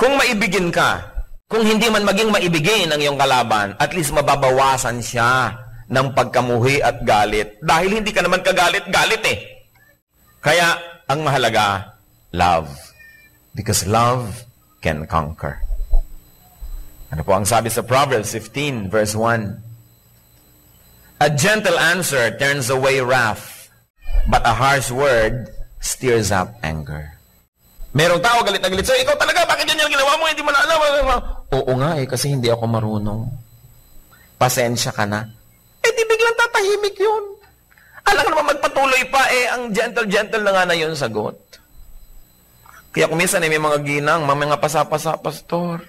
Kung maibigin ka, kung hindi man maging maibigin ang iyong kalaban, at least mababawasan siya ng pagkamuhi at galit. Dahil hindi ka naman kagalit-galit eh. Kaya, ang mahalaga, love. Because love can conquer. Ano po ang sabi sa Proverbs 15, verse 1? A gentle answer turns away wrath, but a harsh word stirs up anger. Merong tao galit na galit sa'yo, ikaw talaga, bakit yan yung ginawa mo? Hindi mo na alam. Oo nga eh, kasi hindi ako marunong. Pasensya ka na. Eh di biglang tatahimik yun. Alam ka naman magpatuloy pa eh, ang gentle-gentle na nga na yun sagot. Kaya kuminsan eh, may mga ginang, mga pasapasa, pastor.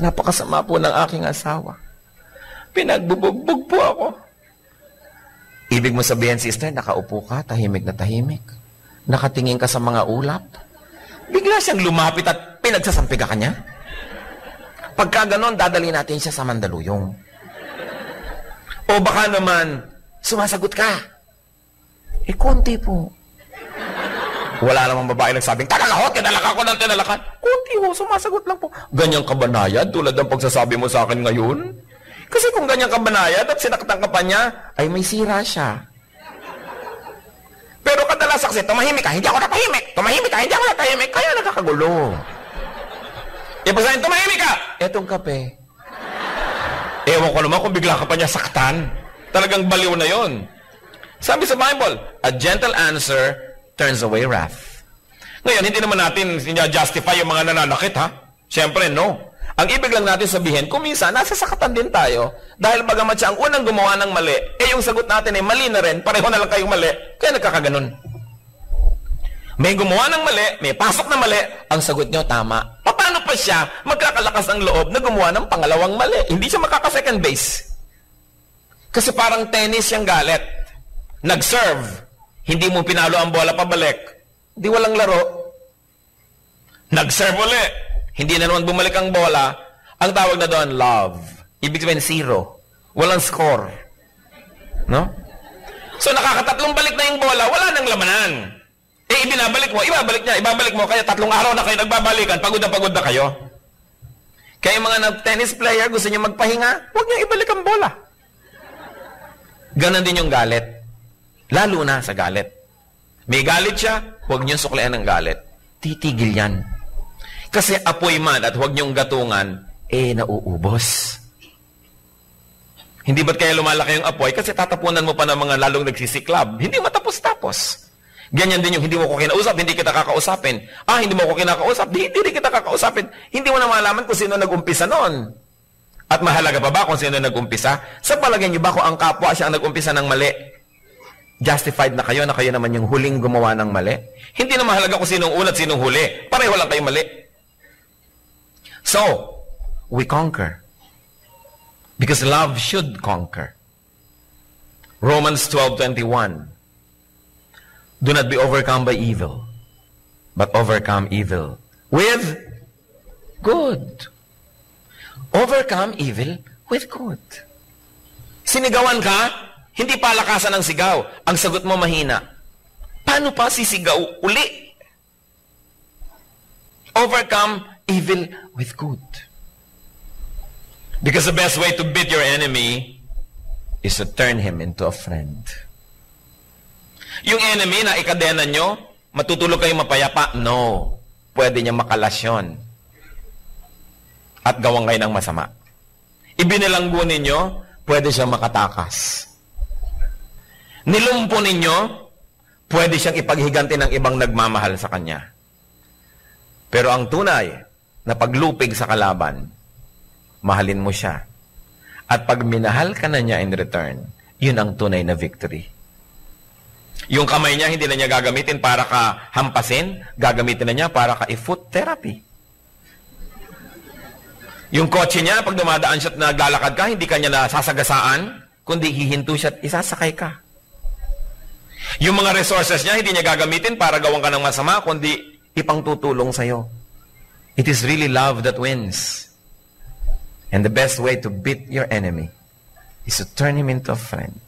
Napakasama po ng aking asawa. Pinagbubugbog po ako. Ibig mo sabihin, sister, nakaupo ka, tahimik na tahimik. Nakatingin ka sa mga ulap. Bigla siyang lumapit at pinagsasampi ka kanya. Pagka ganon, dadali natin siya sa Mandaluyong. O baka naman, sumasagot ka. Eh, konti po. Wala namang babae nagsabing, tagalakot, tinalaka ko ng tinalakan. Konti ho, sumasagot lang po. Ganyang kabanayad, tulad ng pagsasabi mo sa akin ngayon. Kasi kung ganyang kabanayad at sinaktan ka pa niya, ay may sira siya. Pero kadalas kasi, tumahimik ka, hindi ako natahimik. Tumahimik ka, hindi ako natahimik. Kaya nakakagulo. Ipasahin, tumahimik ka! Etong kape. Ewan ko naman kung bigla ka pa niya saktan. Talagang baliw na yon. Sabi sa Bible, a gentle answer turns away wrath. Ngayon, hindi naman natin justify yung mga nananakit, ha? Siyempre, no. Ang ibig lang natin sabihin, kung minsan, nasasakatan din tayo, dahil bagamat siya ang unang gumawa ng mali, eh yung sagot natin ay mali na rin, pareho na lang kayong mali, kaya nagkakaganon. May gumawa ng mali, may pasok na mali, ang sagot nyo tama. Paano pa siya magkakalakas ang loob na gumawa ng pangalawang mali? Hindi siya makaka-second base. Kasi parang tennis siyang galit. Nag-serve, hindi mo pinalo ang bola pabalik, di walang laro. Nag-serve ulit, hindi na naman bumalik ang bola, ang tawag na doon, love. Ibig sabihin, 0. Walang score. No? So, nakakatatlong balik na yung bola, wala nang lamanan. Eh, ibinabalik mo, ibabalik niya, ibabalik mo, kaya 3 araw na kayo nagbabalikan, pagod na kayo. Kaya yung mga tennis player, gusto niyo magpahinga, huwag niyo ibalik ang bola. Ganon din yung galit. Lalo na sa galit. May galit siya, huwag niyo suklian ng galit. Titigil yan. Kasi apoy man at huwag niyong gatungan, eh nauubos. Hindi ba't kaya lumalaki yung apoy? Kasi tatapunan mo pa ng mga lalong nagsisiklab. Hindi matapos-tapos. Ganyan din yung hindi mo ko kinausap, hindi kita kakausapin. Hindi mo ko kinakausap, hindi kita kakausapin. Hindi mo na malaman kung sino nag-umpisa noon. At mahalaga pa ba kung sino nag-umpisa? Sa palagay niyo ba kung ang kapwa siya ang nag-umpisa ng mali? Justified na kayo naman yung huling gumawa ng mali? Hindi na mahalaga kung sinong una at sinong huli. Pareho lang kayo mali. So, we conquer. Because love should conquer. Romans 12:21. Do not be overcome by evil, but overcome evil with good. Overcome evil with good. Sinigawan ka, hindi palakasan ang sigaw. Ang sagot mo mahina. Paano pa sisigaw uli? Overcome evil with good. Because the best way to beat your enemy is to turn him into a friend. Yung enemy na ikadena nyo, matutulog kayo mapayapa? No. Pwede niya makalasyon. At gawang kayo ng masama. Ibinilanggo ninyo, pwede siyang makatakas. Nilumpo ninyo, pwede siyang ipaghiganti ng ibang nagmamahal sa kanya. Pero ang tunay na paglupig sa kalaban, mahalin mo siya. At pag minahal ka na niya in return, yun ang tunay na victory. Yung kamay niya, hindi na niya gagamitin para ka hampasin, gagamitin na niya para ka i-foot therapy. Yung kotse niya, pag dumadaan siya at naglalakad ka, hindi ka niya nasasagasaan, kundi hihinto siya at isasakay ka. Yung mga resources niya, hindi niya gagamitin para gawan ka ng masama, kundi ipangtutulong sa'yo. It is really love that wins. And the best way to beat your enemy is to turn him into a friend.